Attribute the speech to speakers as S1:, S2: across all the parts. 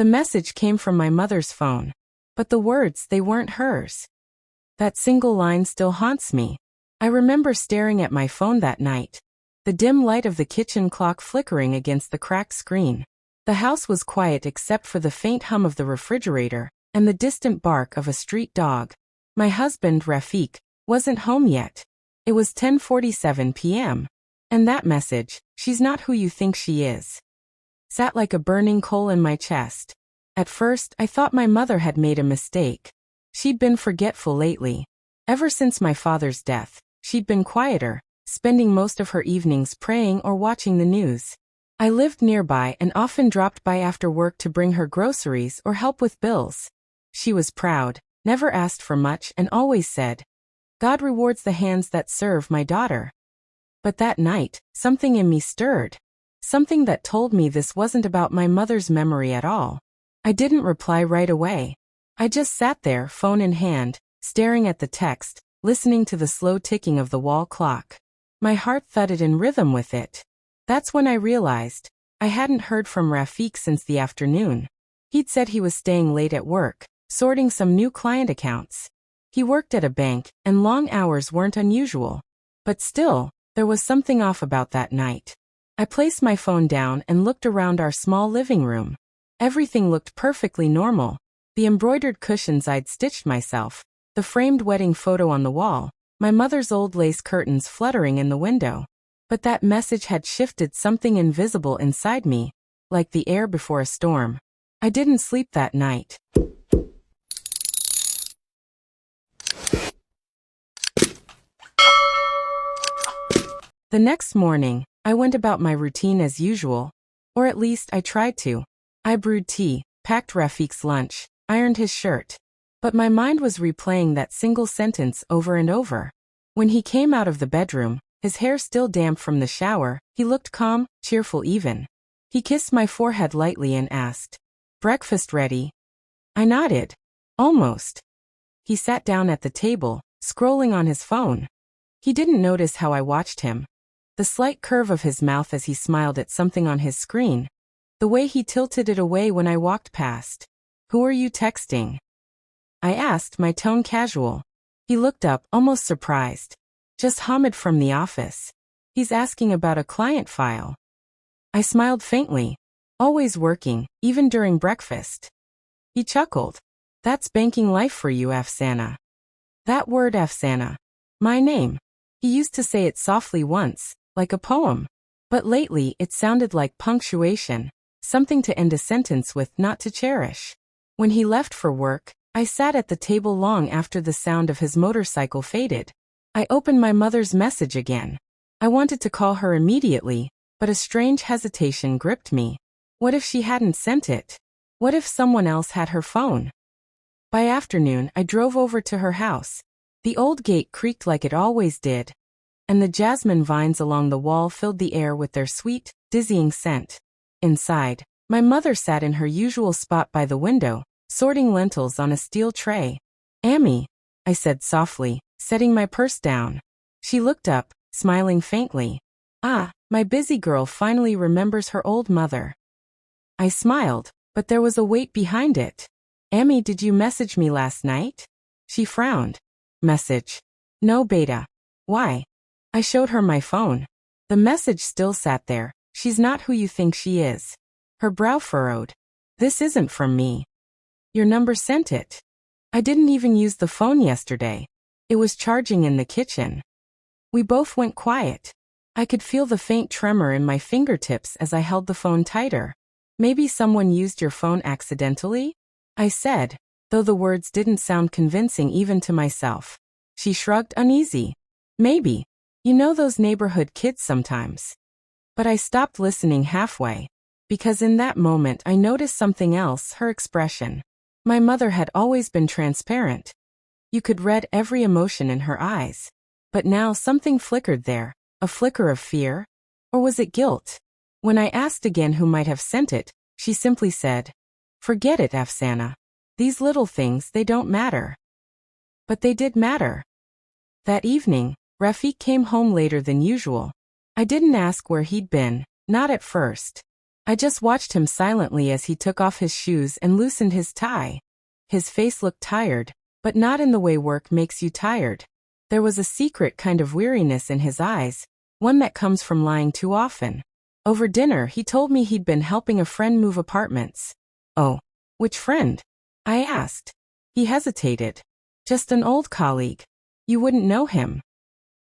S1: The message came from my mother's phone. But the words, they weren't hers. That single line still haunts me. I remember staring at my phone that night, the dim light of the kitchen clock flickering against the cracked screen. The house was quiet except for the faint hum of the refrigerator and the distant bark of a street dog. My husband, Rafik, wasn't home yet. It was 10:47 p.m. And that message, "She's not who you think she is," sat like a burning coal in my chest. At first, I thought my mother had made a mistake. She'd been forgetful lately. Ever since my father's death, she'd been quieter, spending most of her evenings praying or watching the news. I lived nearby and often dropped by after work to bring her groceries or help with bills. She was proud, never asked for much, and always said, "God rewards the hands that serve my daughter." But that night, something in me stirred. Something that told me this wasn't about my mother's memory at all. I didn't reply right away. I just sat there, phone in hand, staring at the text, listening to the slow ticking of the wall clock. My heart thudded in rhythm with it. That's when I realized I hadn't heard from Rafik since the afternoon. He'd said he was staying late at work, sorting some new client accounts. He worked at a bank, and long hours weren't unusual. But still, there was something off about that night. I placed my phone down and looked around our small living room. Everything looked perfectly normal. The embroidered cushions I'd stitched myself, the framed wedding photo on the wall, my mother's old lace curtains fluttering in the window. But that message had shifted something invisible inside me, like the air before a storm. I didn't sleep that night. The next morning, I went about my routine as usual, or at least I tried to. I brewed tea, packed Rafik's lunch, ironed his shirt. But my mind was replaying that single sentence over and over. When he came out of the bedroom, his hair still damp from the shower, he looked calm, cheerful even. He kissed my forehead lightly and asked, "Breakfast ready?" I nodded. Almost. He sat down at the table, scrolling on his phone. He didn't notice how I watched him. The slight curve of his mouth as he smiled at something on his screen. The way he tilted it away when I walked past. "Who are you texting?" I asked, my tone casual. He looked up, almost surprised. "Just Hamid from the office. He's asking about a client file." I smiled faintly. "Always working, even during breakfast." He chuckled. "That's banking life for you, Afsana." That word, Afsana. My name. He used to say it softly once, like a poem. But lately it sounded like punctuation, something to end a sentence with, not to cherish. When he left for work, I sat at the table long after the sound of his motorcycle faded. I opened my mother's message again. I wanted to call her immediately, but a strange hesitation gripped me. What if she hadn't sent it? What if someone else had her phone? By afternoon, I drove over to her house. The old gate creaked like it always did, and the jasmine vines along the wall filled the air with their sweet, dizzying scent. Inside, my mother sat in her usual spot by the window, sorting lentils on a steel tray. "Amy," I said softly, setting my purse down. She looked up, smiling faintly. "Ah, my busy girl finally remembers her old mother." I smiled, but there was a weight behind it. "Amy, did you message me last night?" She frowned. "Message? No, beta. Why?" I showed her my phone. The message still sat there. "She's not who you think she is." Her brow furrowed. "This isn't from me." "Your number sent it." "I didn't even use the phone yesterday. It was charging in the kitchen." We both went quiet. I could feel the faint tremor in my fingertips as I held the phone tighter. "Maybe someone used your phone accidentally?" I said, though the words didn't sound convincing even to myself. She shrugged, uneasy. "Maybe. You know those neighborhood kids sometimes." But I stopped listening halfway, because in that moment I noticed something else, her expression. My mother had always been transparent. You could read every emotion in her eyes. But now something flickered there, a flicker of fear? Or was it guilt? When I asked again who might have sent it, she simply said, "Forget it, Afsana. These little things, they don't matter." But they did matter. That evening, Rafik came home later than usual. I didn't ask where he'd been, not at first. I just watched him silently as he took off his shoes and loosened his tie. His face looked tired, but not in the way work makes you tired. There was a secret kind of weariness in his eyes, one that comes from lying too often. Over dinner, he told me he'd been helping a friend move apartments. Oh, which friend? I asked. He hesitated. Just an old colleague. You wouldn't know him.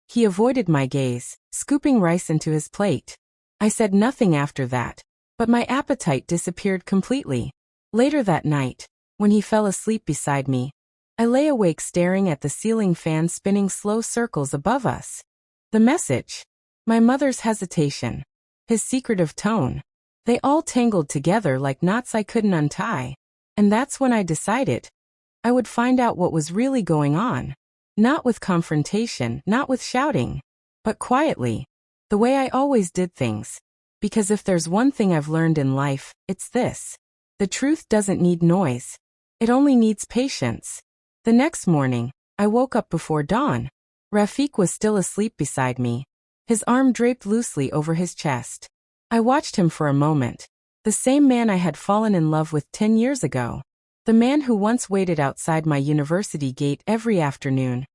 S1: He avoided my gaze, scooping rice into his plate. I said nothing after that, but my appetite disappeared completely. Later that night, when he fell asleep beside me, I lay awake staring at the ceiling fan spinning slow circles above us. The message, my mother's hesitation, his secretive tone, they all tangled together like knots I couldn't untie. And that's when I decided I would find out what was really going on. Not with confrontation, not with shouting, but quietly, the way I always did things. Because if there's one thing I've learned in life, it's this. The truth doesn't need noise. It only needs patience. The next morning, I woke up before dawn. Rafik was still asleep beside me, his arm draped loosely over his chest. I watched him for a moment. The same man I had fallen in love with 10 years ago. The man who once waited outside my university gate every afternoon,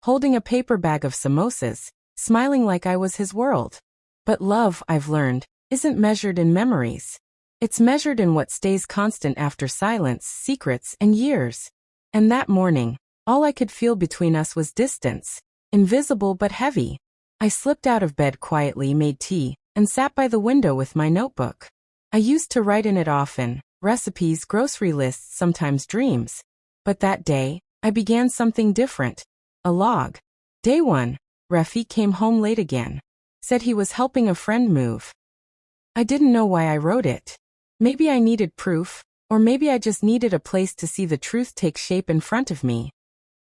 S1: holding a paper bag of samosas, smiling like I was his world. But love, I've learned, isn't measured in memories. It's measured in what stays constant after silence, secrets, and years. And that morning, all I could feel between us was distance, invisible but heavy. I slipped out of bed quietly, made tea, and sat by the window with my notebook. I used to write in it often, recipes, grocery lists, sometimes dreams. But that day, I began something different. A log. Day 1, Rafik came home late again. Said he was helping a friend move. I didn't know why I wrote it. Maybe I needed proof, or maybe I just needed a place to see the truth take shape in front of me.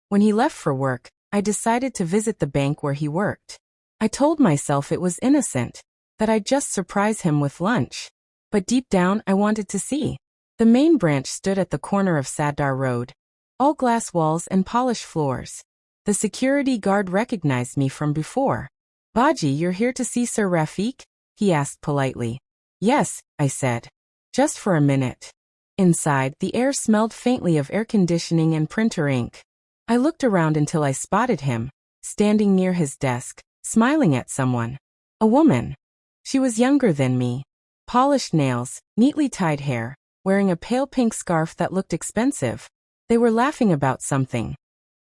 S1: When he left for work, I decided to visit the bank where he worked. I told myself it was innocent, that I'd just surprise him with lunch. But deep down, I wanted to see. The main branch stood at the corner of Sadar Road. All glass walls and polished floors. The security guard recognized me from before. "Baji, you're here to see Sir Rafik?" he asked politely. "Yes," I said. "Just for a minute." Inside, the air smelled faintly of air conditioning and printer ink. I looked around until I spotted him, standing near his desk, smiling at someone. A woman. She was younger than me. Polished nails, neatly tied hair, wearing a pale pink scarf that looked expensive. They were laughing about something.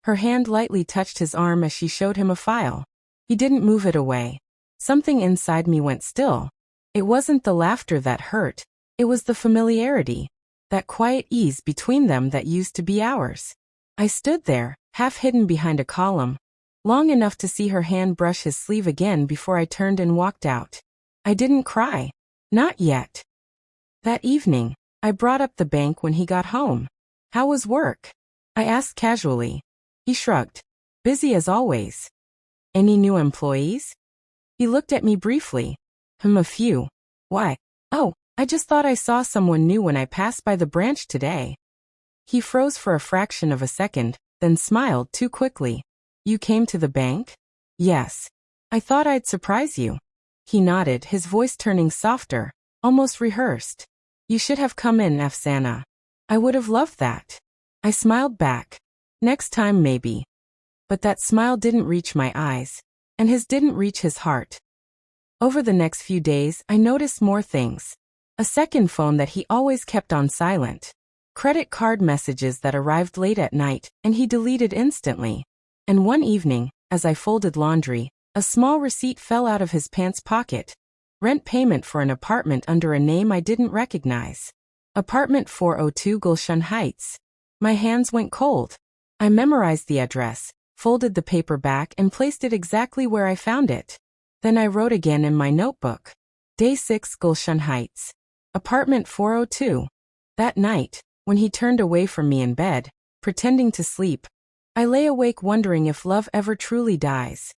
S1: Her hand lightly touched his arm as she showed him a file. He didn't move it away. Something inside me went still. It wasn't the laughter that hurt. It was the familiarity. That quiet ease between them that used to be ours. I stood there, half hidden behind a column, long enough to see her hand brush his sleeve again before I turned and walked out. I didn't cry. Not yet. That evening, I brought up the bank when he got home. "How was work?" I asked casually. He shrugged. "Busy as always." "Any new employees?" He looked at me briefly. A few." "Why?" "Oh, I just thought I saw someone new when I passed by the branch today." He froze for a fraction of a second, then smiled too quickly. "You came to the bank?" "Yes. I thought I'd surprise you." He nodded, his voice turning softer, almost rehearsed. "You should have come in, Afsana. I would have loved that." I smiled back. "Next time maybe." But that smile didn't reach my eyes, and his didn't reach his heart. Over the next few days, I noticed more things. A second phone that he always kept on silent. Credit card messages that arrived late at night, and he deleted instantly. And one evening, as I folded laundry, a small receipt fell out of his pants pocket. Rent payment for an apartment under a name I didn't recognize. Apartment 402 Gulshan Heights. My hands went cold. I memorized the address, folded the paper back and placed it exactly where I found it. Then I wrote again in my notebook. Day 6 Gulshan Heights. Apartment 402. That night, when he turned away from me in bed, pretending to sleep, I lay awake wondering if love ever truly dies.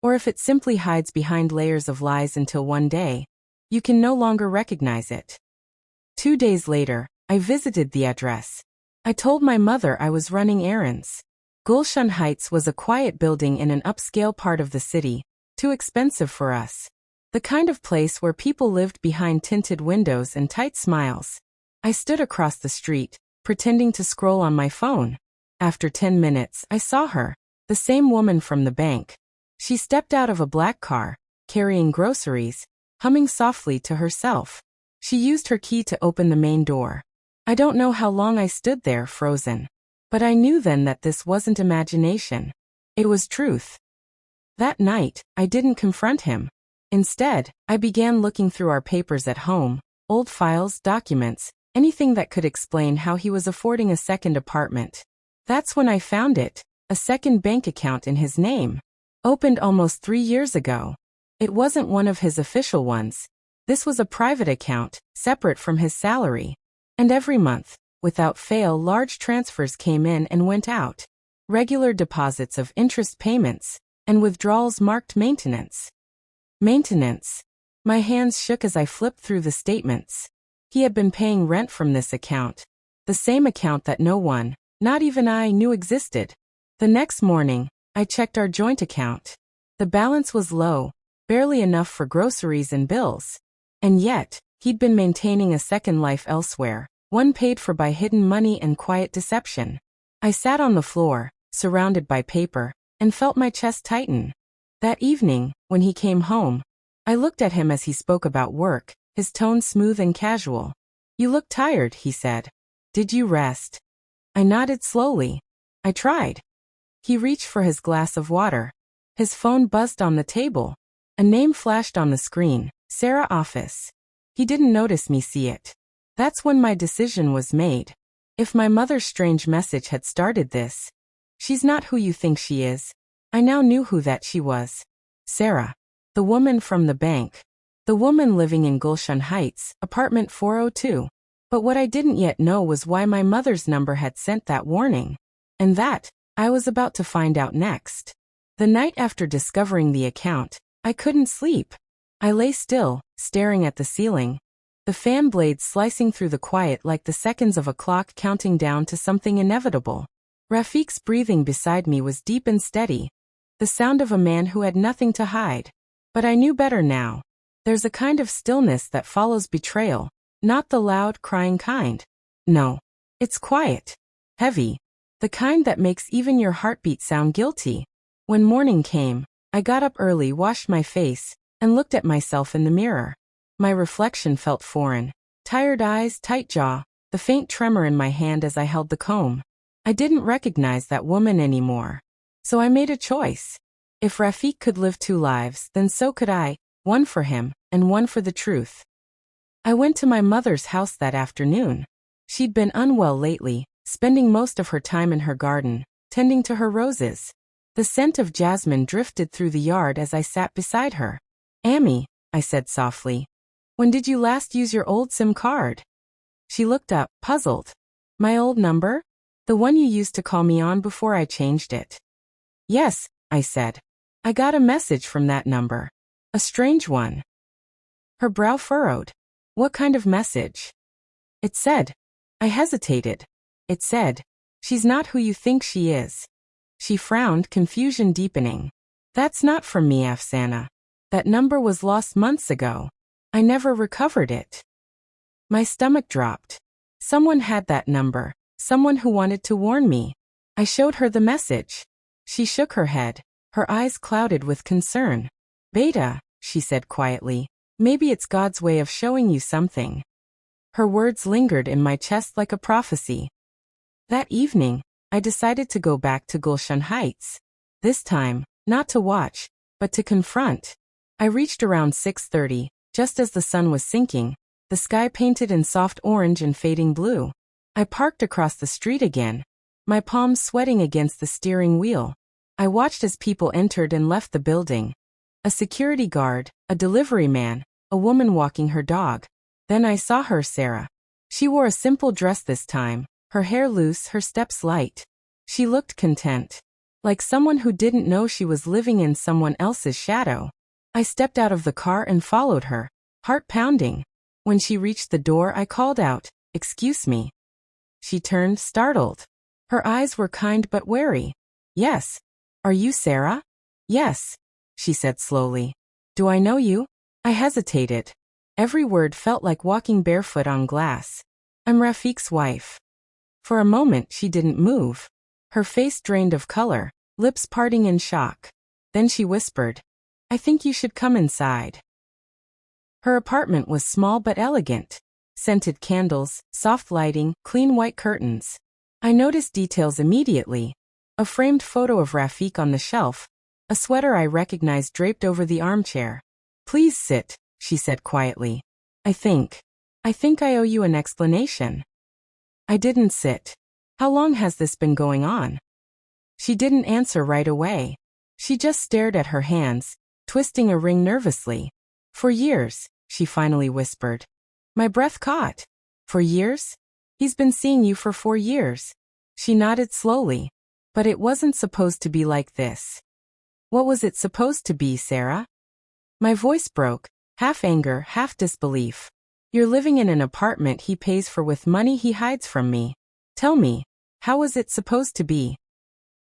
S1: Or if it simply hides behind layers of lies until one day, you can no longer recognize it. 2 days later, I visited the address. I told my mother I was running errands. Gulshan Heights was a quiet building in an upscale part of the city, too expensive for us. The kind of place where people lived behind tinted windows and tight smiles. I stood across the street, pretending to scroll on my phone. After 10 minutes, I saw her, the same woman from the bank. She stepped out of a black car, carrying groceries, humming softly to herself. She used her key to open the main door. I don't know how long I stood there, frozen. But I knew then that this wasn't imagination. It was truth. That night, I didn't confront him. Instead, I began looking through our papers at home, old files, documents, anything that could explain how he was affording a second apartment. That's when I found it, a second bank account in his name. Opened almost 3 years ago. It wasn't one of his official ones. This was a private account, separate from his salary. And every month, without fail, large transfers came in and went out. Regular deposits of interest payments, and withdrawals marked maintenance. Maintenance. My hands shook as I flipped through the statements. He had been paying rent from this account. The same account that no one, not even I, knew existed. The next morning, I checked our joint account. The balance was low, barely enough for groceries and bills. And yet, he'd been maintaining a second life elsewhere, one paid for by hidden money and quiet deception. I sat on the floor, surrounded by paper, and felt my chest tighten. That evening, when he came home, I looked at him as he spoke about work, his tone smooth and casual. "You look tired," he said. "Did you rest?" I nodded slowly. "I tried." He reached for his glass of water. His phone buzzed on the table. A name flashed on the screen, Sarah Office. He didn't notice me see it. That's when my decision was made. If my mother's strange message had started this, "She's not who you think she is," I now knew who that she was. Sarah. The woman from the bank. The woman living in Gulshan Heights, apartment 402. But what I didn't yet know was why my mother's number had sent that warning. And that, I was about to find out next. The night after discovering the account, I couldn't sleep. I lay still, staring at the ceiling. The fan blades slicing through the quiet like the seconds of a clock counting down to something inevitable. Rafiq's breathing beside me was deep and steady. The sound of a man who had nothing to hide. But I knew better now. There's a kind of stillness that follows betrayal, not the loud, crying kind. No. It's quiet. Heavy. The kind that makes even your heartbeat sound guilty. When morning came, I got up early, washed my face, and looked at myself in the mirror. My reflection felt foreign. Tired eyes, tight jaw, the faint tremor in my hand as I held the comb. I didn't recognize that woman anymore. So I made a choice. If Rafiq could live 2 lives, then so could I, one for him, and one for the truth. I went to my mother's house that afternoon. She'd been unwell lately, spending most of her time in her garden, tending to her roses. The scent of jasmine drifted through the yard as I sat beside her. "Amy," I said softly, "when did you last use your old SIM card?" She looked up, puzzled. "My old number? The one you used to call me on before I changed it." "Yes," I said. "I got a message from that number. A strange one." Her brow furrowed. "What kind of message?" "It said." I hesitated. "It said, 'She's not who you think she is.'" She frowned, confusion deepening. "That's not from me, Afsana. That number was lost months ago. I never recovered it." My stomach dropped. Someone had that number, someone who wanted to warn me. I showed her the message. She shook her head, her eyes clouded with concern. "Beta," she said quietly, "maybe it's God's way of showing you something." Her words lingered in my chest like a prophecy. That evening, I decided to go back to Gulshan Heights. This time, not to watch, but to confront. I reached around 6:30, just as the sun was sinking, the sky painted in soft orange and fading blue. I parked across the street again, my palms sweating against the steering wheel. I watched as people entered and left the building. A security guard, a delivery man, a woman walking her dog. Then I saw her, Sarah. She wore a simple dress this time, her hair loose, her steps light. She looked content, like someone who didn't know she was living in someone else's shadow. I stepped out of the car and followed her, heart pounding. When she reached the door, I called out, "Excuse me." She turned, startled. Her eyes were kind but wary. "Yes. Are you Sarah?" "Yes," she said slowly. "Do I know you?" I hesitated. Every word felt like walking barefoot on glass. I'm Rafiq's wife. For a moment she didn't move. Her face drained of color, lips parting in shock. Then she whispered, I think you should come inside. Her apartment was small but elegant. Scented candles, soft lighting, clean white curtains. I noticed details immediately. A framed photo of Rafiq on the shelf, a sweater I recognized draped over the armchair. Please sit, she said quietly. I think I owe you an explanation. I didn't sit. How long has this been going on? She didn't answer right away. She just stared at her hands, twisting a ring nervously. For years, she finally whispered. My breath caught. For years? He's been seeing you for 4 years. She nodded slowly. But it wasn't supposed to be like this. What was it supposed to be, Sarah? My voice broke, half anger, half disbelief. You're living in an apartment he pays for with money he hides from me. Tell me, how was it supposed to be?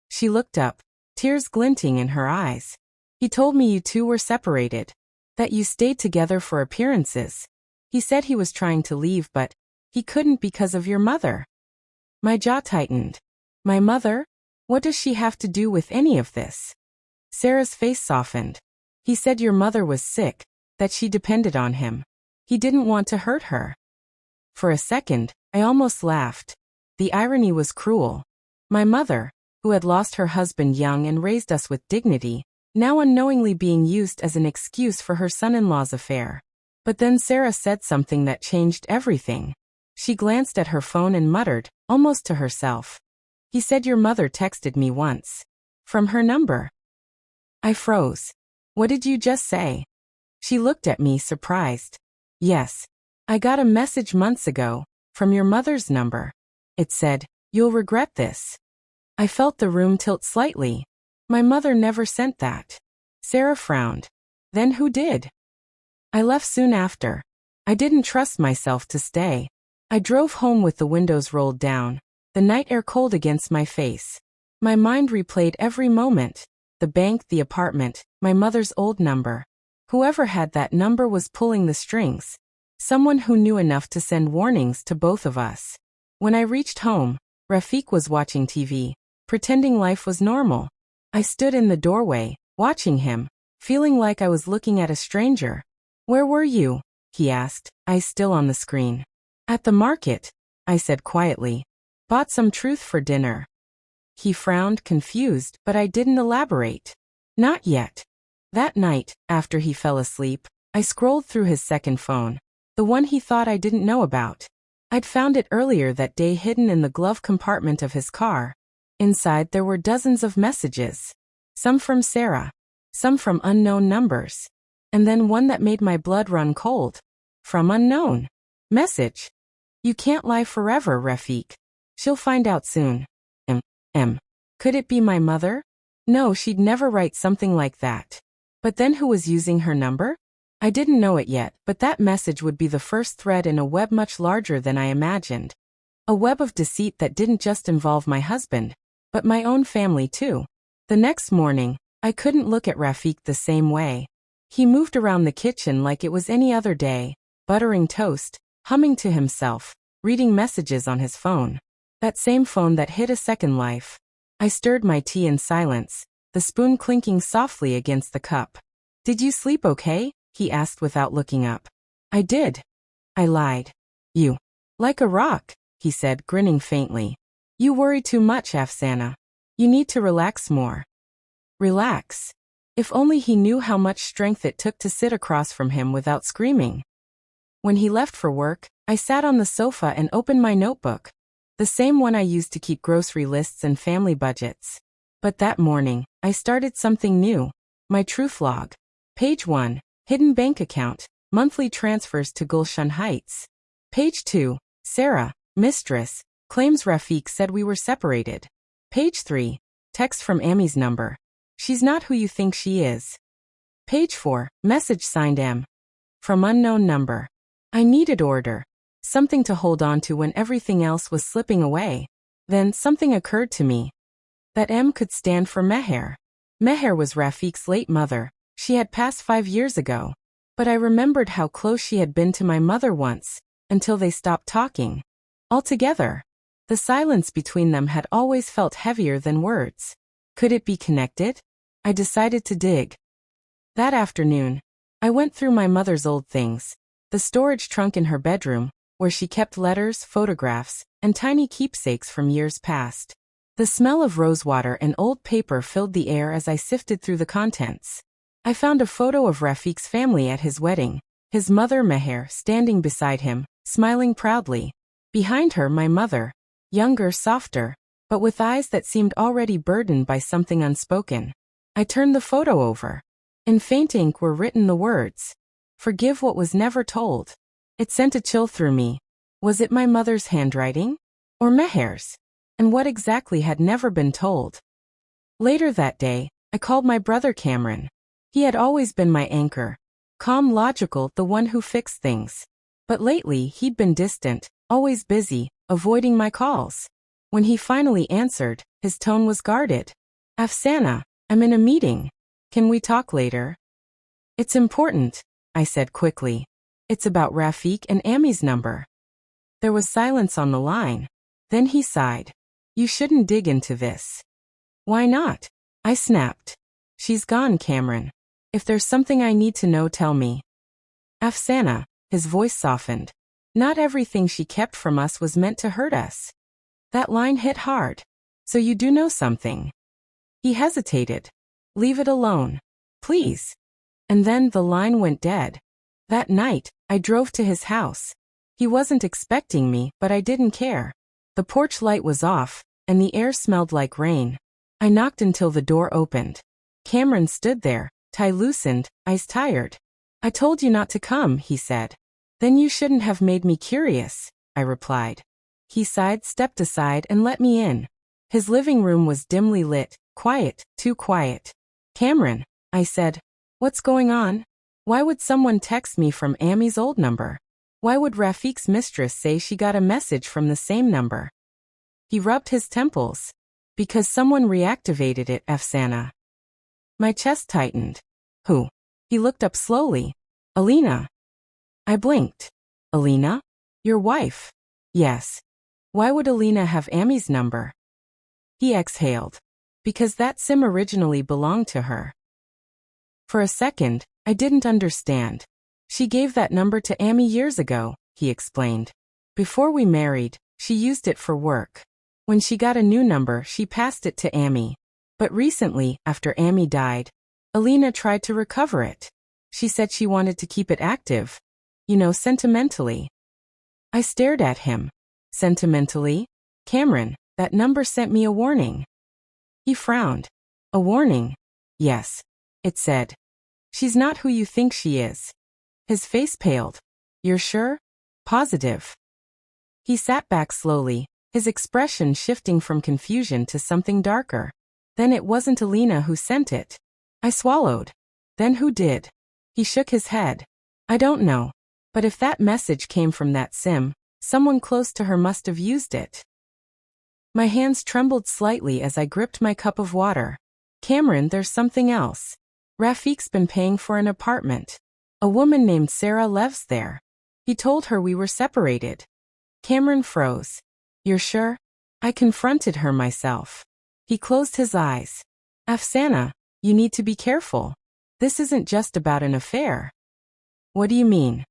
S1: She looked up, tears glinting in her eyes. He told me you two were separated, that you stayed together for appearances. He said he was trying to leave but he couldn't because of your mother. My jaw tightened. My mother? What does she have to do with any of this? Sarah's face softened. He said your mother was sick, that she depended on him. He didn't want to hurt her. For a second, I almost laughed. The irony was cruel. My mother, who had lost her husband young and raised us with dignity, now unknowingly being used as an excuse for her son-in-law's affair. But then Sarah said something that changed everything. She glanced at her phone and muttered, almost to herself. He said your mother texted me once. From her number. I froze. What did you just say? She looked at me surprised. Yes. I got a message months ago, from your mother's number. It said, you'll regret this. I felt the room tilt slightly. My mother never sent that. Sarah frowned. Then who did? I left soon after. I didn't trust myself to stay. I drove home with the windows rolled down, the night air cold against my face. My mind replayed every moment. The bank, the apartment, my mother's old number. Whoever had that number was pulling the strings. Someone who knew enough to send warnings to both of us. When I reached home, Rafiq was watching TV, pretending life was normal. I stood in the doorway, watching him, feeling like I was looking at a stranger. Where were you? He asked, eyes still on the screen. At the market, I said quietly. Bought some truth for dinner. He frowned, confused, but I didn't elaborate. Not yet. That night, after he fell asleep, I scrolled through his second phone, the one he thought I didn't know about. I'd found it earlier that day hidden in the glove compartment of his car. Inside there were dozens of messages. Some from Sarah. Some from unknown numbers. And then one that made my blood run cold. From unknown. Message. You can't lie forever, Rafiq. She'll find out soon. Could it be my mother? No, she'd never write something like that. But then who was using her number? I didn't know it yet, but that message would be the first thread in a web much larger than I imagined. A web of deceit that didn't just involve my husband, but my own family too. The next morning, I couldn't look at Rafiq the same way. He moved around the kitchen like it was any other day, buttering toast, humming to himself, reading messages on his phone. That same phone that hid a second life. I stirred my tea in silence, the spoon clinking softly against the cup. Did you sleep okay? He asked without looking up. I did. I lied. You. Like a rock, he said, grinning faintly. You worry too much, Afsana. You need to relax more. Relax. If only he knew how much strength it took to sit across from him without screaming. When he left for work, I sat on the sofa and opened my notebook. The same one I used to keep grocery lists and family budgets. But that morning, I started something new. My truth log. Page 1. Hidden bank account. Monthly transfers to Gulshan Heights. Page 2. Sarah, Mistress, claims Rafiq said we were separated. Page 3. Text from Ami's number. She's not who you think she is. Page 4. Message signed M. From unknown number. I needed order. Something to hold on to when everything else was slipping away. Then something occurred to me. That M could stand for Meher. Meher was Rafiq's late mother. She had passed 5 years ago. But I remembered how close she had been to my mother once, until they stopped talking. Altogether, the silence between them had always felt heavier than words. Could it be connected? I decided to dig. That afternoon, I went through my mother's old things, the storage trunk in her bedroom, where she kept letters, photographs, and tiny keepsakes from years past. The smell of rosewater and old paper filled the air as I sifted through the contents. I found a photo of Rafiq's family at his wedding, his mother Meher standing beside him, smiling proudly. Behind her my mother, younger, softer, but with eyes that seemed already burdened by something unspoken. I turned the photo over. In faint ink were written the words, "Forgive what was never told." It sent a chill through me. Was it my mother's handwriting? Or Meher's? And what exactly had never been told? Later that day, I called my brother Cameron. He had always been my anchor. Calm, logical, the one who fixed things. But lately he'd been distant, always busy, avoiding my calls. When he finally answered, his tone was guarded. "Afsana, I'm in a meeting. Can we talk later?" "It's important," I said quickly. "It's about Rafiq and Ami's number." There was silence on the line. Then he sighed. "You shouldn't dig into this." "Why not?" I snapped. "She's gone, Cameron. If there's something I need to know, tell me." "Afsana," his voice softened. "Not everything she kept from us was meant to hurt us." That line hit hard. "So you do know something?" He hesitated. "Leave it alone. Please." And then the line went dead. That night, I drove to his house. He wasn't expecting me, but I didn't care. The porch light was off, and the air smelled like rain. I knocked until the door opened. Cameron stood there, tie loosened, eyes tired. "I told you not to come," he said. "Then you shouldn't have made me curious," I replied. He sighed, stepped aside, and let me in. His living room was dimly lit, quiet, too quiet. "Cameron," I said, "what's going on? Why would someone text me from Ami's old number? Why would Rafiq's mistress say she got a message from the same number?" He rubbed his temples. "Because someone reactivated it, Afsana." My chest tightened. "Who?" He looked up slowly. "Alina." I blinked. "Alina? Your wife?" "Yes." "Why would Alina have Ami's number?" He exhaled. "Because that SIM originally belonged to her." For a second, I didn't understand. "She gave that number to Ami years ago," he explained. "Before we married, she used it for work. When she got a new number, she passed it to Ami. But recently, after Ami died, Alina tried to recover it. She said she wanted to keep it active. You know, sentimentally." I stared at him. "Sentimentally? Cameron, that number sent me a warning." He frowned. "A warning?" "Yes," it said. "She's not who you think she is." His face paled. "You're sure? Positive?" He sat back slowly, his expression shifting from confusion to something darker. "Then it wasn't Alina who sent it." I swallowed. "Then who did?" He shook his head. "I don't know. But if that message came from that SIM, someone close to her must have used it." My hands trembled slightly as I gripped my cup of water. "Cameron, there's something else. Rafiq's been paying for an apartment. A woman named Sarah lives there. He told her we were separated." Cameron froze. "You're sure?" I confronted her myself. He closed his eyes. "Afsana, you need to be careful. This isn't just about an affair." "What do you mean?"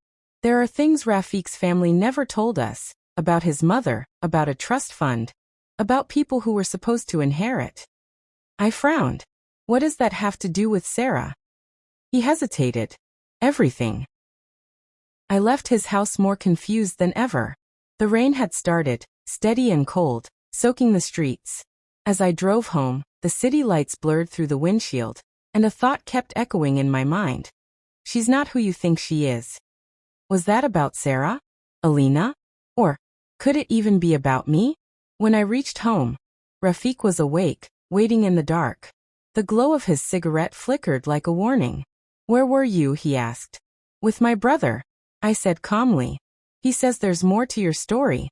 S1: "There are things Rafiq's family never told us, about his mother, about a trust fund, about people who were supposed to inherit." I frowned. "What does that have to do with Sarah?" He hesitated. "Everything." I left his house more confused than ever. The rain had started, steady and cold, soaking the streets. As I drove home, the city lights blurred through the windshield, and a thought kept echoing in my mind. "She's not who you think she is." Was that about Sarah? Alina? Or could it even be about me? When I reached home, Rafiq was awake, waiting in the dark. The glow of his cigarette flickered like a warning. "Where were you?" he asked. "With my brother," I said calmly. "He says there's more to your story."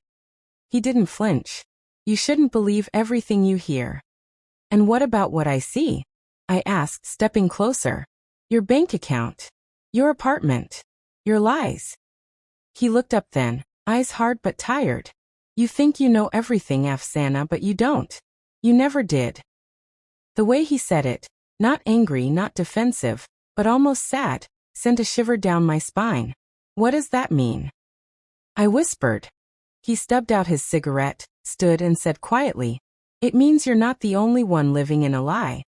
S1: He didn't flinch. "You shouldn't believe everything you hear." "And what about what I see?" I asked, stepping closer. "Your bank account." Your apartment. Your lies. He looked up then, eyes hard but tired. You think you know everything, Afsana, but you don't. You never did. The way he said it, not angry, not defensive, but almost sad, sent a shiver down my spine. What does that mean? I whispered. He stubbed out his cigarette, stood and said quietly, it means you're not the only one living in a lie.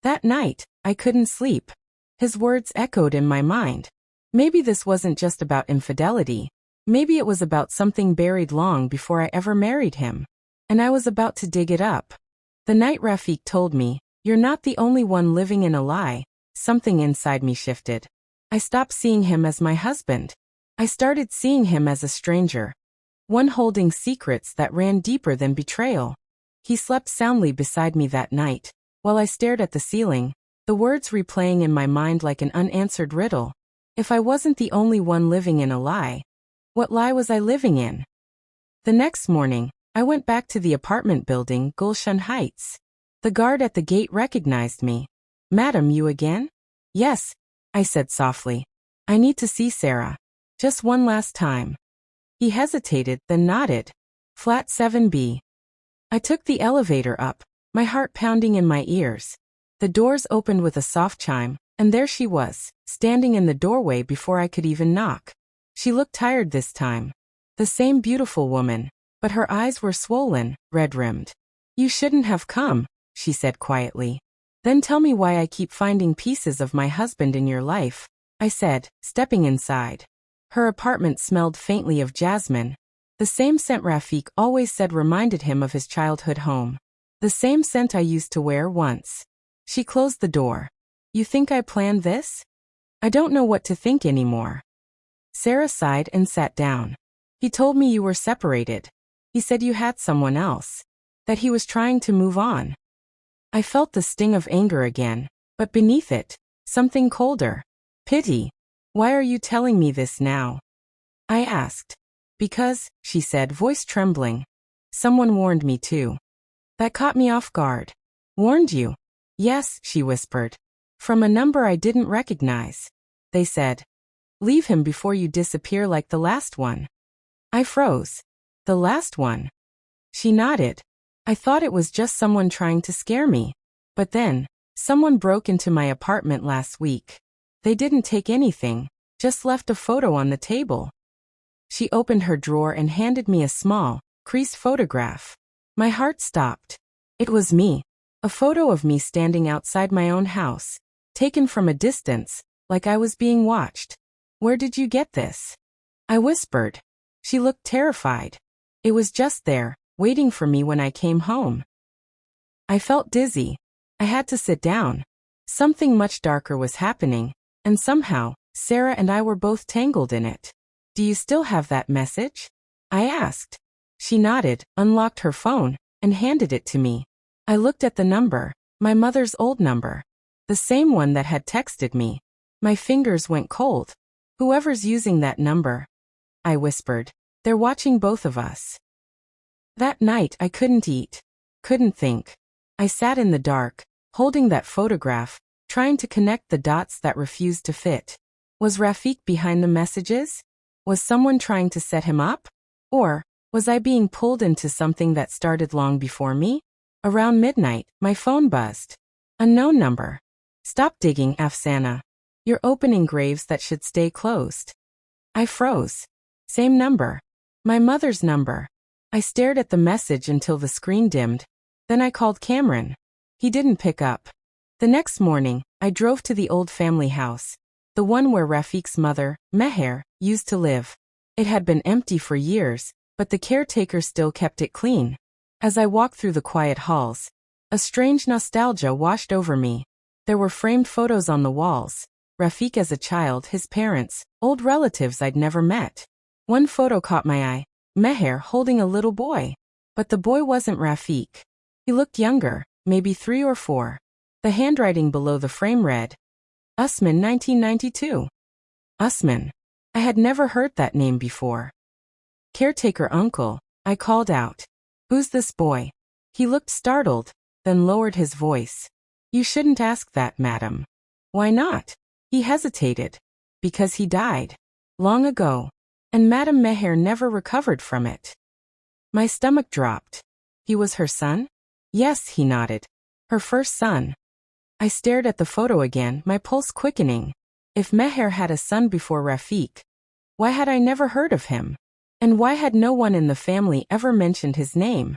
S1: That night, I couldn't sleep. His words echoed in my mind. Maybe this wasn't just about infidelity. Maybe it was about something buried long before I ever married him. And I was about to dig it up. The night Rafiq told me, you're not the only one living in a lie, something inside me shifted. I stopped seeing him as my husband. I started seeing him as a stranger. One holding secrets that ran deeper than betrayal. He slept soundly beside me that night, while I stared at the ceiling, the words replaying in my mind like an unanswered riddle. If I wasn't the only one living in a lie, what lie was I living in? The next morning, I went back to the apartment building, Gulshan Heights. The guard at the gate recognized me. Madam, you again? Yes, I said softly. I need to see Sarah. Just one last time. He hesitated, then nodded. Flat 7B. I took the elevator up, my heart pounding in my ears. The doors opened with a soft chime, and there she was, standing in the doorway before I could even knock. She looked tired this time. The same beautiful woman, but her eyes were swollen, red-rimmed. You shouldn't have come, she said quietly. Then tell me why I keep finding pieces of my husband in your life, I said, stepping inside. Her apartment smelled faintly of jasmine. The same scent Rafiq always said reminded him of his childhood home. The same scent I used to wear once. She closed the door. You think I planned this? I don't know what to think anymore. Sarah sighed and sat down. He told me you were separated. He said you had someone else. That he was trying to move on. I felt the sting of anger again, but beneath it, something colder. Pity. Why are you telling me this now? I asked. Because, she said, voice trembling. Someone warned me too. That caught me off guard. Warned you? Yes, she whispered. From a number I didn't recognize. They said, leave him before you disappear like the last one. I froze. The last one? She nodded. I thought it was just someone trying to scare me. But then, someone broke into my apartment last week. They didn't take anything, just left a photo on the table. She opened her drawer and handed me a small, creased photograph. My heart stopped. It was me. A photo of me standing outside my own house, taken from a distance, like I was being watched. Where did you get this? I whispered. She looked terrified. It was just there, waiting for me when I came home. I felt dizzy. I had to sit down. Something much darker was happening, and somehow, Sarah and I were both tangled in it. Do you still have that message? I asked. She nodded, unlocked her phone, and handed it to me. I looked at the number, my mother's old number. The same one that had texted me. My fingers went cold. Whoever's using that number. I whispered. They're watching both of us. That night I couldn't eat. Couldn't think. I sat in the dark, holding that photograph, trying to connect the dots that refused to fit. Was Rafiq behind the messages? Was someone trying to set him up? Or, was I being pulled into something that started long before me? Around midnight, my phone buzzed. Unknown number. Stop digging, Afsana. You're opening graves that should stay closed. I froze. Same number. My mother's number. I stared at the message until the screen dimmed. Then I called Cameron. He didn't pick up. The next morning, I drove to the old family house. The one where Rafiq's mother, Meher, used to live. It had been empty for years, but the caretaker still kept it clean. As I walked through the quiet halls, a strange nostalgia washed over me. There were framed photos on the walls. Rafiq as a child, his parents, old relatives I'd never met. One photo caught my eye, Meher holding a little boy. But the boy wasn't Rafiq. He looked younger, maybe 3 or 4. The handwriting below the frame read, Usman 1992. Usman. I had never heard that name before. Caretaker uncle, I called out. Who's this boy? He looked startled, then lowered his voice. You shouldn't ask that, madam. Why not? He hesitated. Because he died. Long ago. And Madame Meher never recovered from it. My stomach dropped. He was her son? Yes, he nodded. Her first son. I stared at the photo again, my pulse quickening. If Meher had a son before Rafiq, why had I never heard of him? And why had no one in the family ever mentioned his name?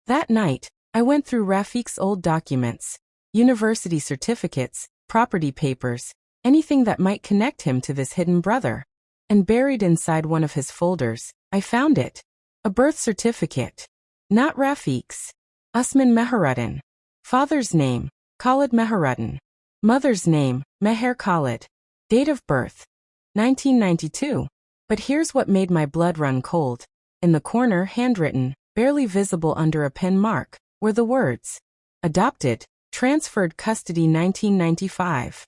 S1: That night, I went through Rafiq's old documents, university certificates, property papers, anything that might connect him to this hidden brother. And buried inside one of his folders, I found it. A birth certificate. Not Rafiq's. Usman Meheruddin. Father's name, Khalid Meheruddin. Mother's name, Meher Khalid. Date of birth, 1992. But here's what made my blood run cold. In the corner, handwritten, barely visible under a pen mark, were the words, adopted, transferred custody 1995.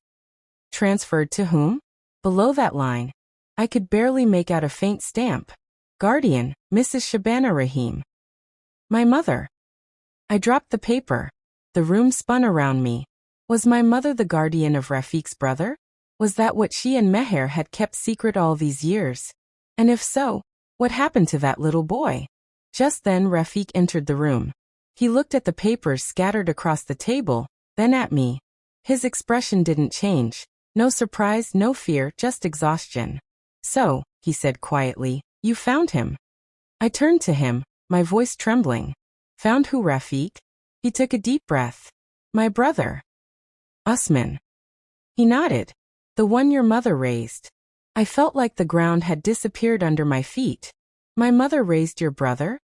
S1: Transferred to whom? Below that line, I could barely make out a faint stamp. Guardian, Mrs. Shabana Rahim. My mother. I dropped the paper. The room spun around me. Was my mother the guardian of Rafiq's brother? Was that what she and Meher had kept secret all these years? And if so, what happened to that little boy? Just then Rafiq entered the room. He looked at the papers scattered across the table, then at me. His expression didn't change. No surprise, no fear, just exhaustion. So, he said quietly, you found him. I turned to him, my voice trembling. Found who, Rafiq? He took a deep breath. My brother. Usman. He nodded. The one your mother raised. I felt like the ground had disappeared under my feet. My mother raised your brother?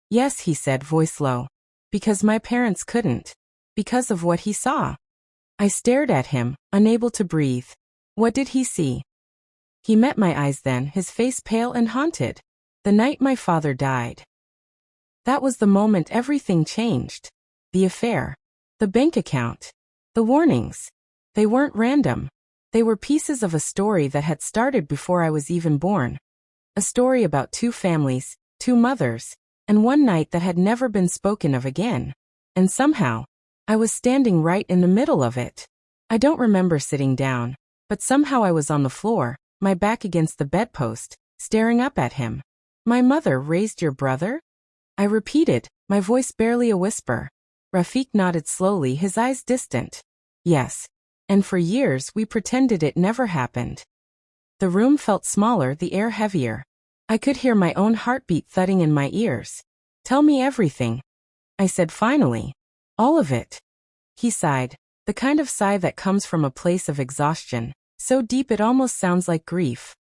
S1: Yes, he said, voice low. Because my parents couldn't. Because of what he saw. I stared at him, unable to breathe. What did he see? He met my eyes then, his face pale and haunted. The night my father died. That was the moment everything changed. The affair. The bank account. The warnings. They weren't random. They were pieces of a story that had started before I was even born. A story about two families, two mothers, and one night that had never been spoken of again. And somehow, I was standing right in the middle of it. I don't remember sitting down, but somehow I was on the floor, my back against the bedpost, staring up at him. My mother raised your brother? I repeated, my voice barely a whisper. Rafiq nodded slowly, his eyes distant. Yes. And for years we pretended it never happened. The room felt smaller, the air heavier. I could hear my own heartbeat thudding in my ears. Tell me everything. I said finally. All of it. He sighed, the kind of sigh that comes from a place of exhaustion, so deep it almost sounds like grief.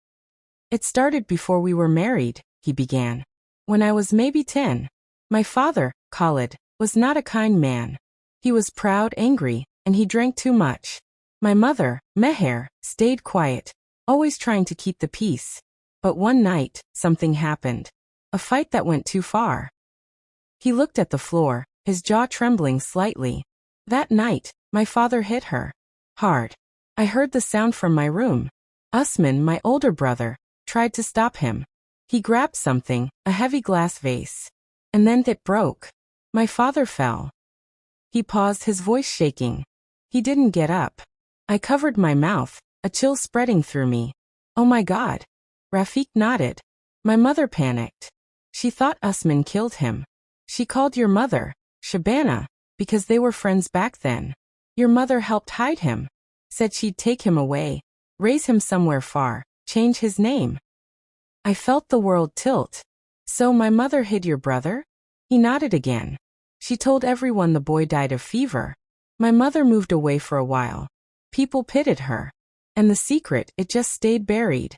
S1: It started before we were married, he began. When I was maybe 10. My father, Khalid, was not a kind man. He was proud, angry, and he drank too much. My mother, Meher, stayed quiet, always trying to keep the peace. But one night, something happened. A fight that went too far. He looked at the floor, his jaw trembling slightly. That night, my father hit her. Hard. I heard the sound from my room. Usman, my older brother, tried to stop him. He grabbed something, a heavy glass vase. And then it broke. My father fell. He paused, his voice shaking. He didn't get up. I covered my mouth, a chill spreading through me. Oh my God. Rafiq nodded. My mother panicked. She thought Usman killed him. She called your mother, Shabana, because they were friends back then. Your mother helped hide him. Said she'd take him away, raise him somewhere far, change his name. I felt the world tilt. So my mother hid your brother? He nodded again. She told everyone the boy died of fever. My mother moved away for a while. People pitied her. And the secret, it just stayed buried.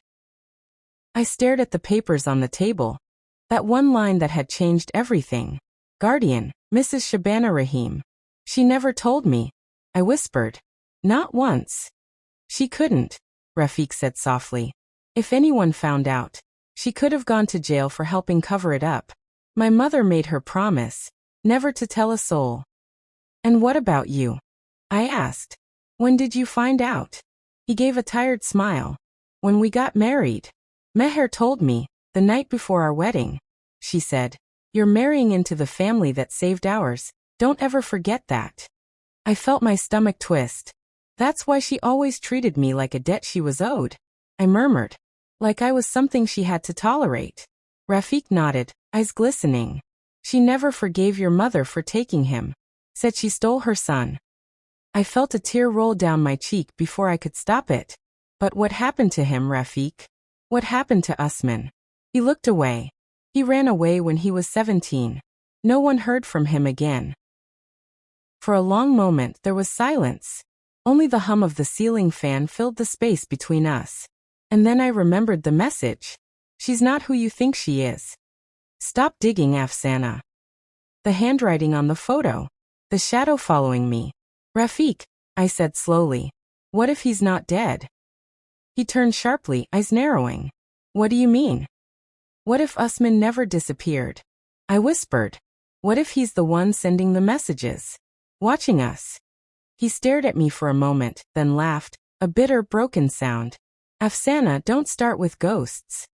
S1: I stared at the papers on the table. That one line that had changed everything. Guardian, Mrs. Shabana Rahim. She never told me. I whispered. Not once. She couldn't, Rafiq said softly. If anyone found out, she could have gone to jail for helping cover it up. My mother made her promise, never to tell a soul. And what about you? I asked. When did you find out? He gave a tired smile. When we got married. Meher told me, the night before our wedding. She said, you're marrying into the family that saved ours. Don't ever forget that. I felt my stomach twist. That's why she always treated me like a debt she was owed, I murmured. Like I was something she had to tolerate. Rafik nodded, eyes glistening. She never forgave your mother for taking him. Said she stole her son. I felt a tear roll down my cheek before I could stop it. But what happened to him, Rafik? What happened to Usman? He looked away. He ran away when he was 17. No one heard from him again. For a long moment there was silence. Only the hum of the ceiling fan filled the space between us. And then I remembered the message. She's not who you think she is. Stop digging, Afsana. The handwriting on the photo. The shadow following me. Rafik, I said slowly. What if he's not dead? He turned sharply, eyes narrowing. What do you mean? What if Usman never disappeared? I whispered. What if he's the one sending the messages? Watching us? He stared at me for a moment, then laughed, a bitter, broken sound. Afsana, don't start with ghosts.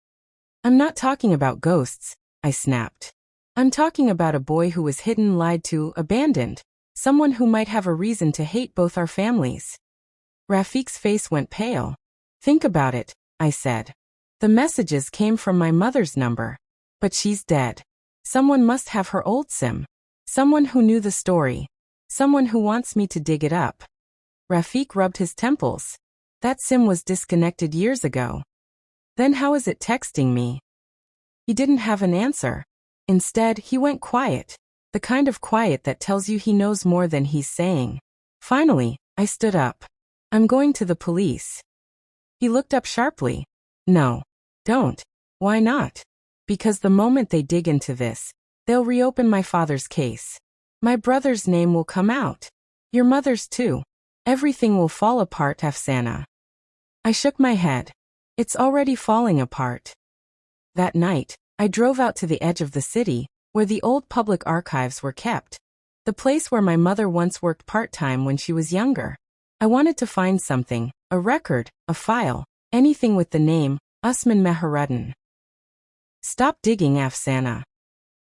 S1: I'm not talking about ghosts, I snapped. I'm talking about a boy who was hidden, lied to, abandoned. Someone who might have a reason to hate both our families. Rafik's face went pale. Think about it, I said. The messages came from my mother's number. But she's dead. Someone must have her old SIM. Someone who knew the story. Someone who wants me to dig it up. Rafik rubbed his temples. That SIM was disconnected years ago. Then how is it texting me? He didn't have an answer. Instead, he went quiet. The kind of quiet that tells you he knows more than he's saying. Finally, I stood up. I'm going to the police. He looked up sharply. No. Don't. Why not? Because the moment they dig into this, they'll reopen my father's case. My brother's name will come out. Your mother's too. Everything will fall apart, Afsana. I shook my head. It's already falling apart. That night, I drove out to the edge of the city, where the old public archives were kept. The place where my mother once worked part-time when she was younger. I wanted to find something, a record, a file, anything with the name, Usman Meharuddin. Stop digging, Afsana.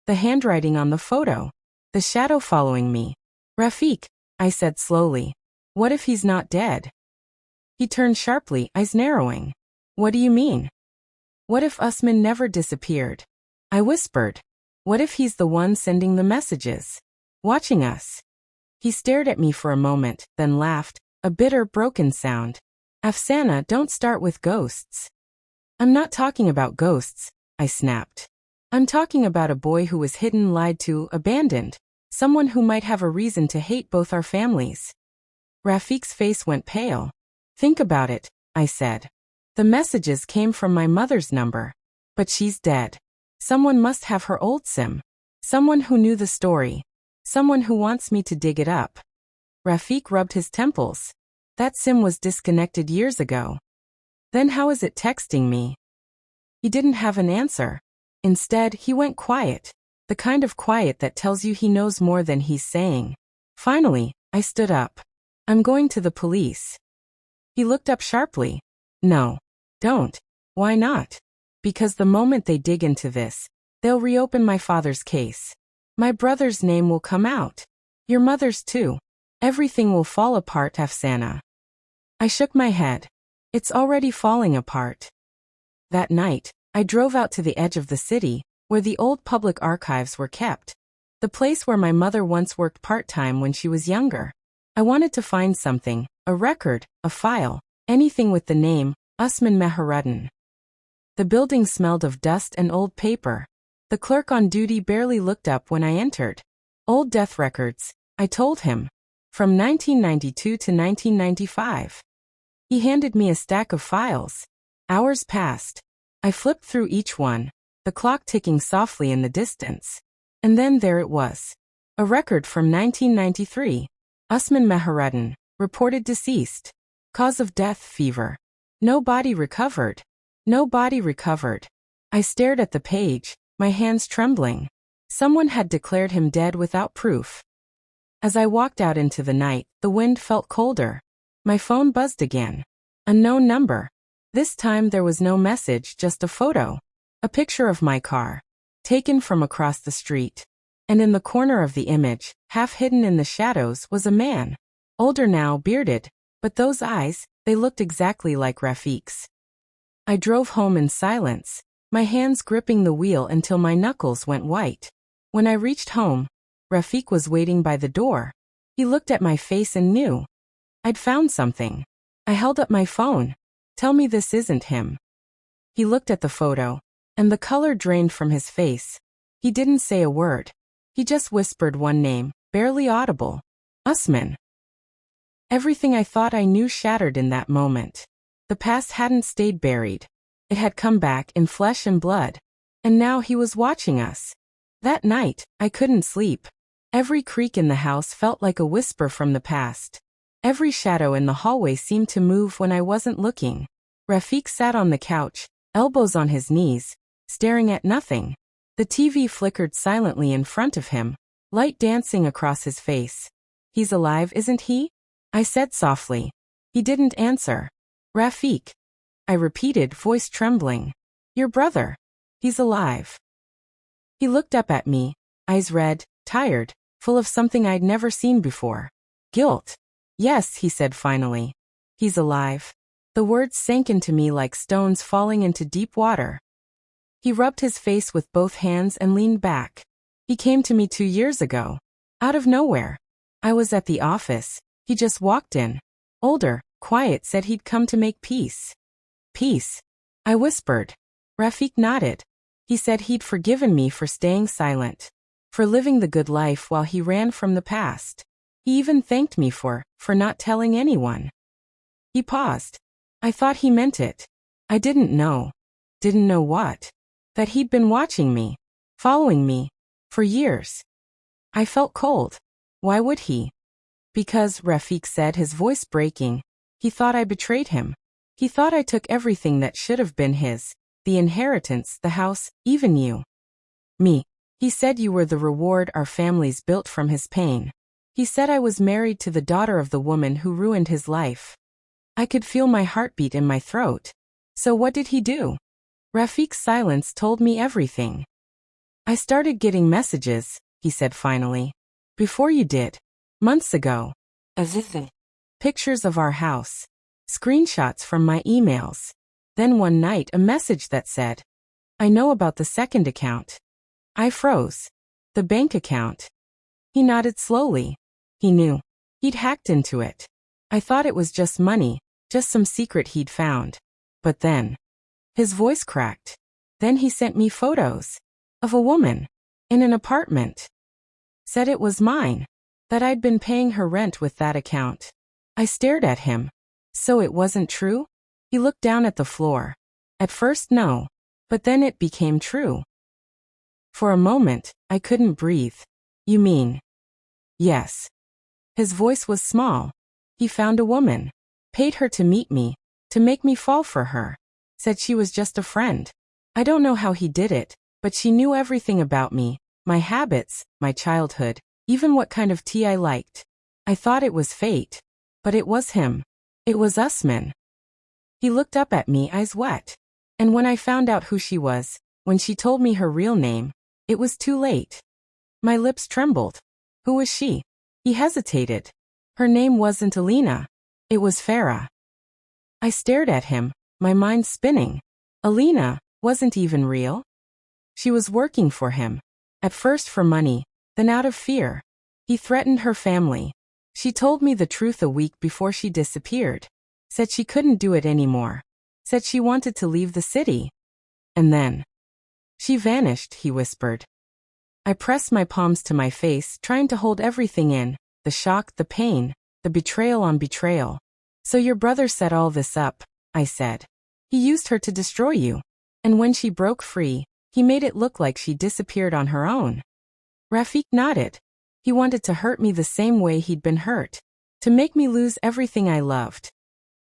S1: The handwriting on the photo. The shadow following me. Rafik, I said slowly. What if he's not dead? He turned sharply, eyes narrowing. What do you mean? What if Usman never disappeared? I whispered. What if he's the one sending the messages? Watching us? He stared at me for a moment, then laughed, a bitter, broken sound. Afsana, don't start with ghosts. I'm not talking about ghosts, I snapped. I'm talking about a boy who was hidden, lied to, abandoned. Someone who might have a reason to hate both our families. Rafik's face went pale. Think about it, I said. The messages came from my mother's number. But she's dead. Someone must have her old SIM. Someone who knew the story. Someone who wants me to dig it up. Rafik rubbed his temples. That SIM was disconnected years ago. Then how is it texting me? He didn't have an answer. Instead, he went quiet. The kind of quiet that tells you he knows more than he's saying. Finally, I stood up. I'm going to the police. He looked up sharply. No. Don't. Why not? Because the moment they dig into this, they'll reopen my father's case. My brother's name will come out. Your mother's too. Everything will fall apart, Afsana. I shook my head. It's already falling apart. That night, I drove out to the edge of the city, where the old public archives were kept. The place where my mother once worked part-time when she was younger. I wanted to find something, a record, a file, anything with the name, Usman Meharuddin. The building smelled of dust and old paper. The clerk on duty barely looked up when I entered. Old death records, I told him. From 1992 to 1995. He handed me a stack of files. Hours passed. I flipped through each one, the clock ticking softly in the distance. And then there it was. A record from 1993. Usman Meharuddin, reported deceased. Cause of death, fever. No body recovered. No body recovered. I stared at the page, my hands trembling. Someone had declared him dead without proof. As I walked out into the night, the wind felt colder. My phone buzzed again. Unknown number. This time there was no message, just a photo. A picture of my car. Taken from across the street. And in the corner of the image, half hidden in the shadows, was a man. Older now, bearded. But those eyes, they looked exactly like Rafiq's. I drove home in silence, my hands gripping the wheel until my knuckles went white. When I reached home, Rafiq was waiting by the door. He looked at my face and knew I'd found something. I held up my phone. Tell me this isn't him. He looked at the photo, and the color drained from his face. He didn't say a word. He just whispered one name, barely audible. Usman. Everything I thought I knew shattered in that moment. The past hadn't stayed buried. It had come back in flesh and blood. And now he was watching us. That night, I couldn't sleep. Every creak in the house felt like a whisper from the past. Every shadow in the hallway seemed to move when I wasn't looking. Rafiq sat on the couch, elbows on his knees, staring at nothing. The TV flickered silently in front of him, light dancing across his face. He's alive, isn't he? I said softly. He didn't answer. Rafiq. I repeated, voice trembling. Your brother. He's alive. He looked up at me, eyes red, tired, full of something I'd never seen before. Guilt. Yes, he said finally. He's alive. The words sank into me like stones falling into deep water. He rubbed his face with both hands and leaned back. He came to me 2 years ago. Out of nowhere. I was at the office. He just walked in. Older, quiet, said he'd come to make peace. Peace. I whispered. Rafiq nodded. He said he'd forgiven me for staying silent, for living the good life while he ran from the past. He even thanked me for not telling anyone. He paused. I thought he meant it. I didn't know. Didn't know what? That he'd been watching me, following me, for years. I felt cold. Why would he? Because, Rafiq said, his voice breaking, he thought I betrayed him. He thought I took everything that should have been his, the inheritance, the house, even you. Me. He said you were the reward our families built from his pain. He said I was married to the daughter of the woman who ruined his life. I could feel my heartbeat in my throat. So what did he do? Rafiq's silence told me everything. I started getting messages, he said finally. Before you did. Months ago. Pictures of our house. Screenshots from my emails. Then one night a message that said, I know about the second account. I froze. The bank account. He nodded slowly. He knew. He'd hacked into it. I thought it was just money, just some secret he'd found. But then, his voice cracked. Then he sent me photos of a woman in an apartment. Said it was mine, that I'd been paying her rent with that account. I stared at him. So it wasn't true? He looked down at the floor. At first, no. But then it became true. For a moment, I couldn't breathe. You mean? Yes. His voice was small. He found a woman. Paid her to meet me, to make me fall for her. Said she was just a friend. I don't know how he did it, but she knew everything about me, my habits, my childhood, even what kind of tea I liked. I thought it was fate. But it was him. It was Usman. He looked up at me, eyes wet. And when I found out who she was, when she told me her real name, it was too late. My lips trembled. Who was she? He hesitated. Her name wasn't Alina. It was Farah. I stared at him, my mind spinning. Alina wasn't even real. She was working for him. At first for money, then out of fear. He threatened her family. She told me the truth a week before she disappeared. Said she couldn't do it anymore. Said she wanted to leave the city. And then, she vanished, he whispered. I pressed my palms to my face, trying to hold everything in, the shock, the pain, the betrayal on betrayal. So your brother set all this up, I said. He used her to destroy you. And when she broke free, he made it look like she disappeared on her own. Rafiq nodded. He wanted to hurt me the same way he'd been hurt. To make me lose everything I loved.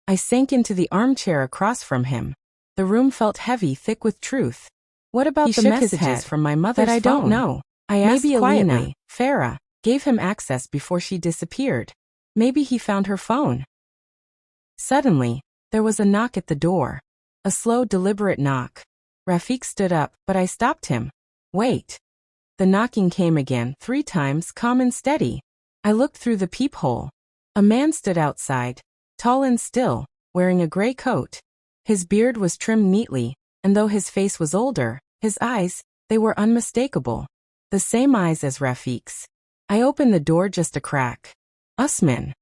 S1: I sank into the armchair across from him. The room felt heavy, thick with truth. What about the messages from my mother's phone? That I don't know. I asked quietly. Alina, Farah, gave him access before she disappeared. Maybe he found her phone. Suddenly, there was a knock at the door. A slow, deliberate knock. Rafiq stood up, but I stopped him. Wait. The knocking came again, 3 times, calm and steady. I looked through the peephole. A man stood outside. tall and still, wearing a gray coat. His beard was trimmed neatly, and though his face was older, his eyes, they were unmistakable. The same eyes as Rafiq's. I opened the door just a crack. "Usman,"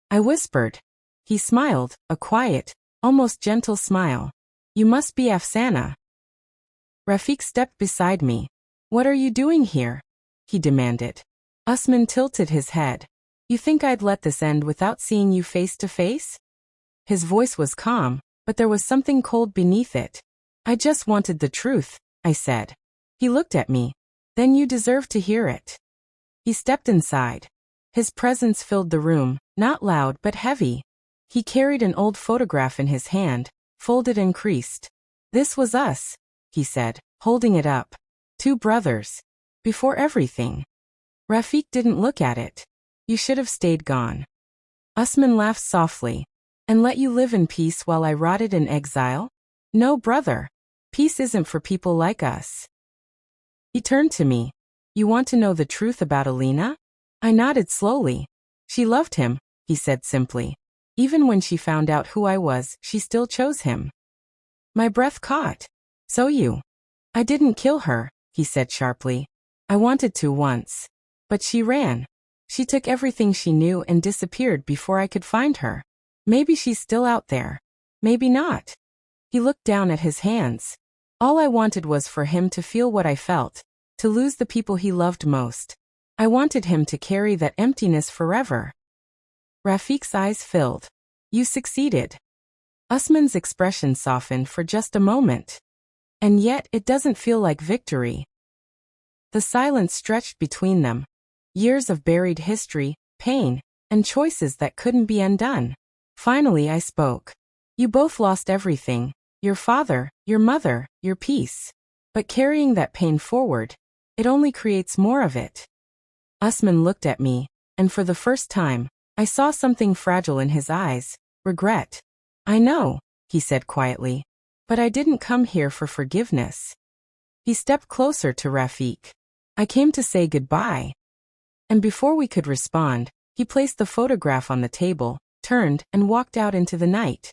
S1: I whispered. He smiled, a quiet, almost gentle smile. "You must be Afsana." Rafiq stepped beside me. "What are you doing here?" he demanded. Usman tilted his head. "You think I'd let this end without seeing you face to face?" His voice was calm, but there was something cold beneath it. "I just wanted the truth," I said. He looked at me. "Then you deserve to hear it." He stepped inside. His presence filled the room, not loud but heavy. He carried an old photograph in his hand, folded and creased. "This was us," he said, holding it up. "Two brothers. Before everything." Rafiq didn't look at it. "You should have stayed gone." Usman laughed softly. "And let you live in peace while I rotted in exile? No, brother. Peace isn't for people like us." He turned to me. "You want to know the truth about Alina?" I nodded slowly. "She loved him," he said simply. "Even when she found out who I was, she still chose him." My breath caught. "So you—" "I didn't kill her," he said sharply. "I wanted to once. But she ran. She took everything she knew and disappeared before I could find her. Maybe she's still out there. Maybe not." He looked down at his hands. "All I wanted was for him to feel what I felt, to lose the people he loved most. I wanted him to carry that emptiness forever." Rafiq's eyes filled. "You succeeded." Usman's expression softened for just a moment. "And yet it doesn't feel like victory." The silence stretched between them. Years of buried history, pain, and choices that couldn't be undone. Finally I spoke. "You both lost everything. Your father, your mother, your peace. But carrying that pain forward, it only creates more of it." Usman looked at me, and for the first time, I saw something fragile in his eyes. Regret. "I know," he said quietly. "But I didn't come here for forgiveness." He stepped closer to Rafiq. "I came to say goodbye." And before we could respond, he placed the photograph on the table, turned, and walked out into the night.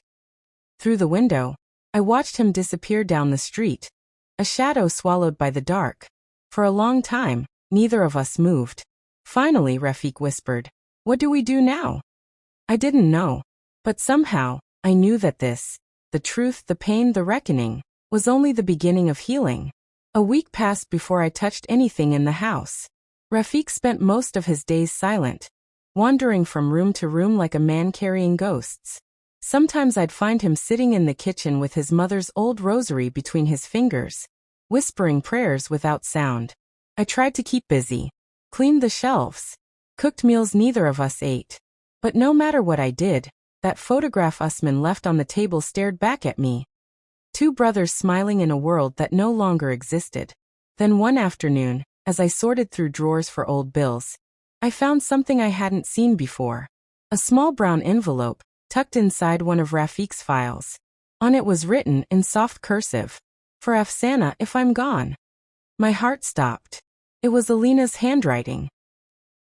S1: Through the window, I watched him disappear down the street, a shadow swallowed by the dark. For a long time, neither of us moved. Finally, Rafiq whispered, "What do we do now?" I didn't know. But somehow, I knew that this, the truth, the pain, the reckoning, was only the beginning of healing. A week passed before I touched anything in the house. Rafiq spent most of his days silent, wandering from room to room like a man carrying ghosts. Sometimes I'd find him sitting in the kitchen with his mother's old rosary between his fingers, whispering prayers without sound. I tried to keep busy, cleaned the shelves, cooked meals neither of us ate. But no matter what I did, that photograph Usman left on the table stared back at me. Two brothers smiling in a world that no longer existed. Then one afternoon, as I sorted through drawers for old bills, I found something I hadn't seen before. A small brown envelope, tucked inside one of Rafiq's files. On it was written in soft cursive, "For Afsana if I'm gone." My heart stopped. It was Alina's handwriting.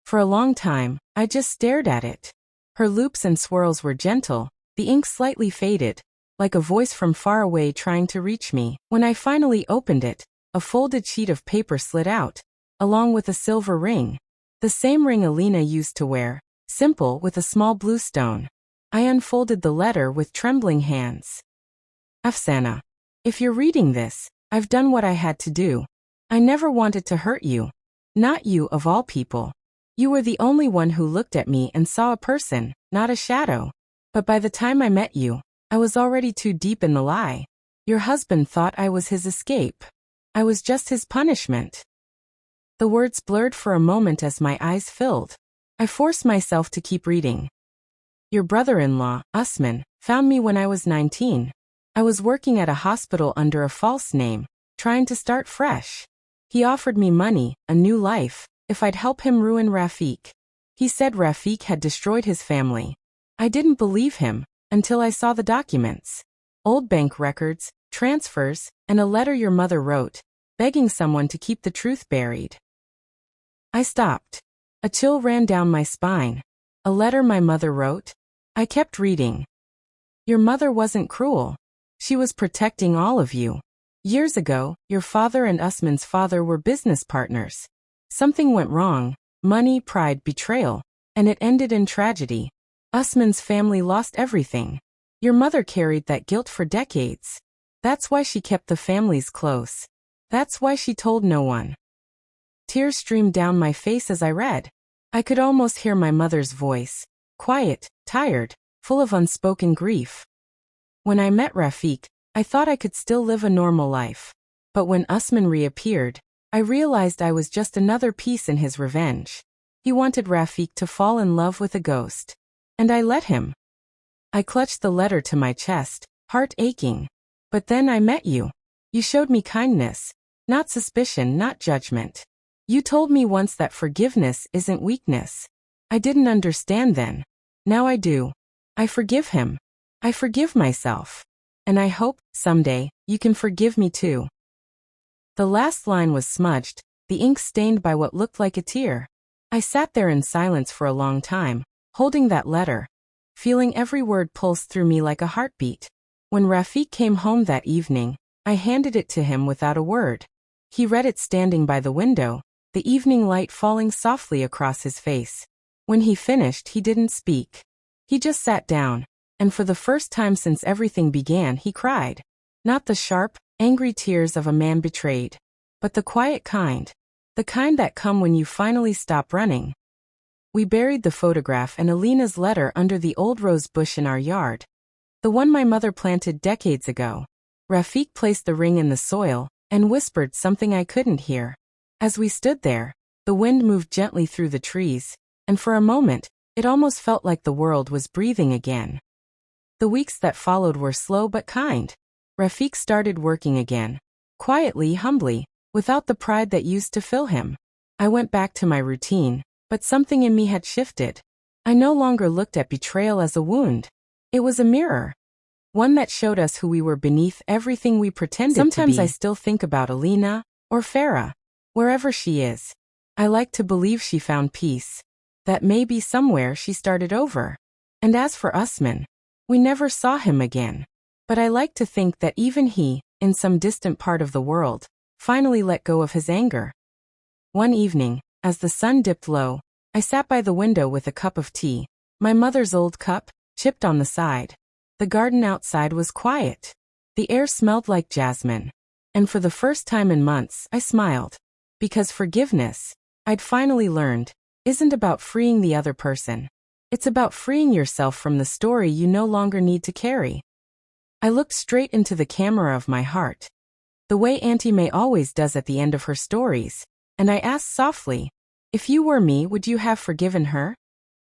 S1: For a long time, I just stared at it. Her loops and swirls were gentle, the ink slightly faded, like a voice from far away trying to reach me. When I finally opened it, a folded sheet of paper slid out, along with a silver ring. The same ring Alina used to wear, simple with a small blue stone. I unfolded the letter with trembling hands. "Afsana, if you're reading this, I've done what I had to do. I never wanted to hurt you. Not you of all people. You were the only one who looked at me and saw a person, not a shadow. But by the time I met you, I was already too deep in the lie. Your husband thought I was his escape. I was just his punishment." The words blurred for a moment as my eyes filled. I forced myself to keep reading. "Your brother-in-law, Usman, found me when I was 19. I was working at a hospital under a false name, trying to start fresh. He offered me money, a new life, if I'd help him ruin Rafiq. He said Rafiq had destroyed his family. I didn't believe him, until I saw the documents. Old bank records, transfers, and a letter your mother wrote, begging someone to keep the truth buried." I stopped. A chill ran down my spine. A letter my mother wrote? I kept reading. Your mother wasn't cruel. She was protecting all of you. Years ago, your father and Usman's father were business partners. Something went wrong, money, pride, betrayal, and it ended in tragedy. Usman's family lost everything. Your mother carried that guilt for decades. That's why she kept the families close. That's why she told no one. Tears streamed down my face as I read. I could almost hear my mother's voice, quiet, tired, full of unspoken grief. When I met Rafiq, I thought I could still live a normal life. But when Usman reappeared, I realized I was just another piece in his revenge. He wanted Rafiq to fall in love with a ghost. And I let him. I clutched the letter to my chest, heart aching. But then I met you. You showed me kindness, not suspicion, not judgment. You told me once that forgiveness isn't weakness. I didn't understand then. Now I do. I forgive him. I forgive myself. And I hope, someday, you can forgive me too. The last line was smudged, the ink stained by what looked like a tear. I sat there in silence for a long time, holding that letter, feeling every word pulse through me like a heartbeat. When Rafiq came home that evening, I handed it to him without a word. He read it standing by the window, the evening light falling softly across his face. When he finished, he didn't speak. He just sat down, and for the first time since everything began, he cried. Not the sharp, angry tears of a man betrayed, but the quiet kind. The kind that come when you finally stop running. We buried the photograph and Alina's letter under the old rose bush in our yard. The one my mother planted decades ago. Rafiq placed the ring in the soil and whispered something I couldn't hear. As we stood there, the wind moved gently through the trees, and for a moment, it almost felt like the world was breathing again. The weeks that followed were slow but kind. Rafiq started working again. Quietly, humbly, without the pride that used to fill him. I went back to my routine, but something in me had shifted. I no longer looked at betrayal as a wound. It was a mirror. One that showed us who we were beneath everything we pretended to be. Sometimes I still think about Alina, or Farah, wherever she is. I like to believe she found peace. That maybe somewhere she started over. And as for Usman, we never saw him again. But I like to think that even he, in some distant part of the world, finally let go of his anger. One evening, as the sun dipped low, I sat by the window with a cup of tea, my mother's old cup, chipped on the side. The garden outside was quiet. The air smelled like jasmine. And for the first time in months, I smiled. Because forgiveness, I'd finally learned, isn't about freeing the other person. It's about freeing yourself from the story you no longer need to carry. I looked straight into the camera of my heart, the way Auntie May always does at the end of her stories, and I asked softly, if you were me, would you have forgiven her?